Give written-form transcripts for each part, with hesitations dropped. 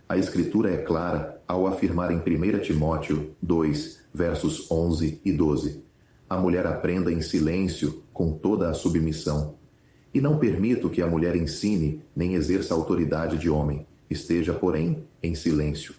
A Escritura é clara ao afirmar em 1 Timóteo 2, versos 11 e 12: a mulher aprenda em silêncio com toda a submissão. E não permito que a mulher ensine nem exerça autoridade de homem, esteja, porém, em silêncio.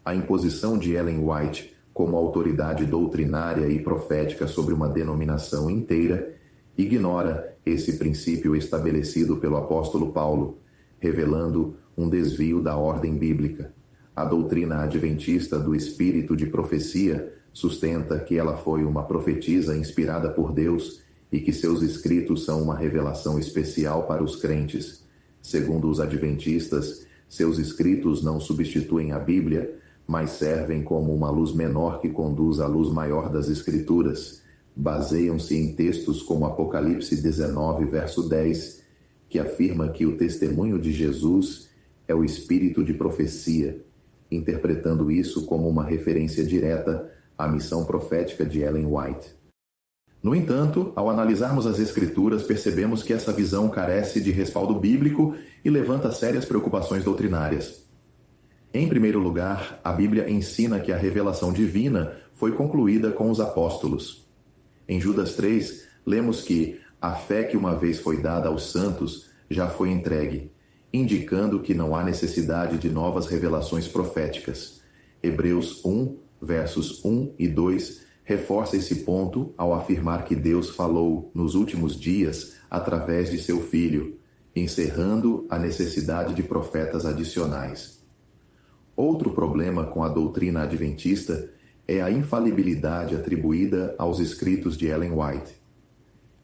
A imposição de Ellen White como autoridade doutrinária e profética sobre uma denominação inteira ignora esse princípio estabelecido pelo apóstolo Paulo, revelando um desvio da ordem bíblica. A doutrina adventista do espírito de profecia sustenta que ela foi uma profetisa inspirada por Deus e que seus escritos são uma revelação especial para os crentes. Segundo os adventistas, seus escritos não substituem a Bíblia, mas servem como uma luz menor que conduz à luz maior das Escrituras. Baseiam-se em textos como Apocalipse 19, verso 10, que afirma que o testemunho de Jesus é o espírito de profecia, interpretando isso como uma referência direta à missão profética de Ellen White. No entanto, ao analisarmos as Escrituras, percebemos que essa visão carece de respaldo bíblico e levanta sérias preocupações doutrinárias. Em primeiro lugar, a Bíblia ensina que a revelação divina foi concluída com os apóstolos. Em Judas 3, lemos que a fé que uma vez foi dada aos santos já foi entregue, indicando que não há necessidade de novas revelações proféticas. Hebreus 1, versos 1 e 2, reforça esse ponto ao afirmar que Deus falou nos últimos dias através de seu Filho, encerrando a necessidade de profetas adicionais. Outro problema com a doutrina adventista é a infalibilidade atribuída aos escritos de Ellen White.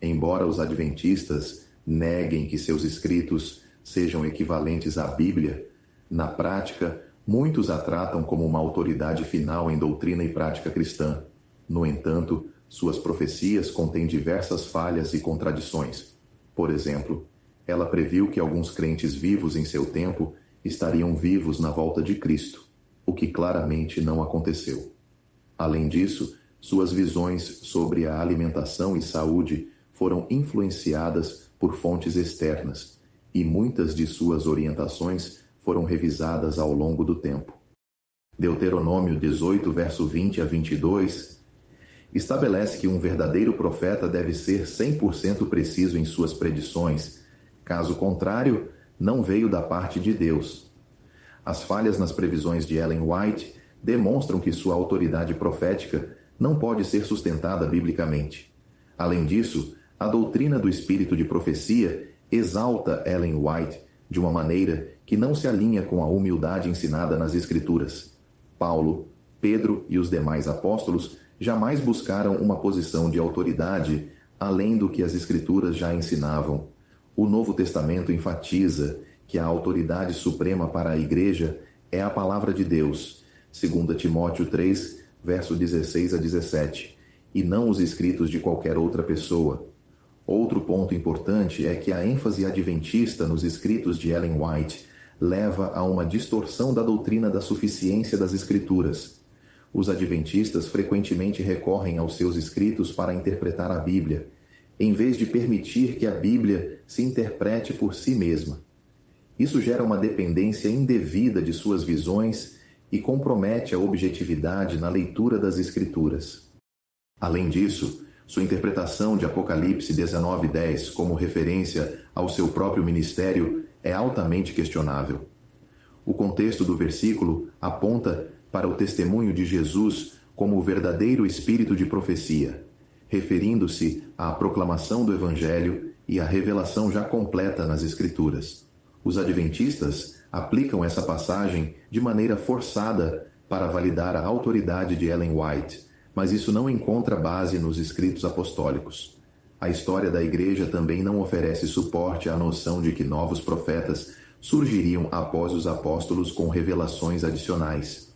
Embora os adventistas neguem que seus escritos sejam equivalentes à Bíblia, na prática, muitos a tratam como uma autoridade final em doutrina e prática cristã. No entanto, suas profecias contêm diversas falhas e contradições. Por exemplo, ela previu que alguns crentes vivos em seu tempo estariam vivos na volta de Cristo, o que claramente não aconteceu. Além disso, suas visões sobre a alimentação e saúde foram influenciadas por fontes externas, e muitas de suas orientações foram revisadas ao longo do tempo. Deuteronômio 18, verso 20 a 22, estabelece que um verdadeiro profeta deve ser 100% preciso em suas predições. Caso contrário, não veio da parte de Deus. As falhas nas previsões de Ellen White demonstram que sua autoridade profética não pode ser sustentada biblicamente. Além disso, a doutrina do espírito de profecia exalta Ellen White de uma maneira que não se alinha com a humildade ensinada nas Escrituras. Paulo, Pedro e os demais apóstolos jamais buscaram uma posição de autoridade além do que as Escrituras já ensinavam. O Novo Testamento enfatiza que a autoridade suprema para a Igreja é a palavra de Deus, 2 Timóteo 3, verso 16 a 17, e não os escritos de qualquer outra pessoa. Outro ponto importante é que a ênfase adventista nos escritos de Ellen White leva a uma distorção da doutrina da suficiência das Escrituras. Os adventistas frequentemente recorrem aos seus escritos para interpretar a Bíblia, em vez de permitir que a Bíblia se interprete por si mesma. Isso gera uma dependência indevida de suas visões e compromete a objetividade na leitura das Escrituras. Além disso, sua interpretação de Apocalipse 19:10 como referência ao seu próprio ministério é altamente questionável. O contexto do versículo aponta para o testemunho de Jesus como o verdadeiro espírito de profecia, referindo-se à proclamação do Evangelho e à revelação já completa nas Escrituras. Os adventistas aplicam essa passagem de maneira forçada para validar a autoridade de Ellen White, mas isso não encontra base nos escritos apostólicos. A história da Igreja também não oferece suporte à noção de que novos profetas surgiriam após os apóstolos com revelações adicionais.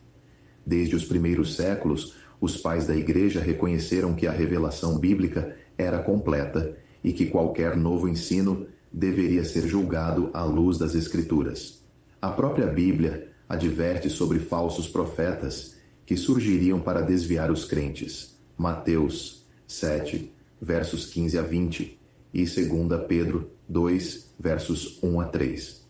Desde os primeiros séculos, os pais da Igreja reconheceram que a revelação bíblica era completa e que qualquer novo ensino deveria ser julgado à luz das Escrituras. A própria Bíblia adverte sobre falsos profetas que surgiriam para desviar os crentes. Mateus 7, versos 15 a 20 e 2 Pedro 2, versos 1 a 3.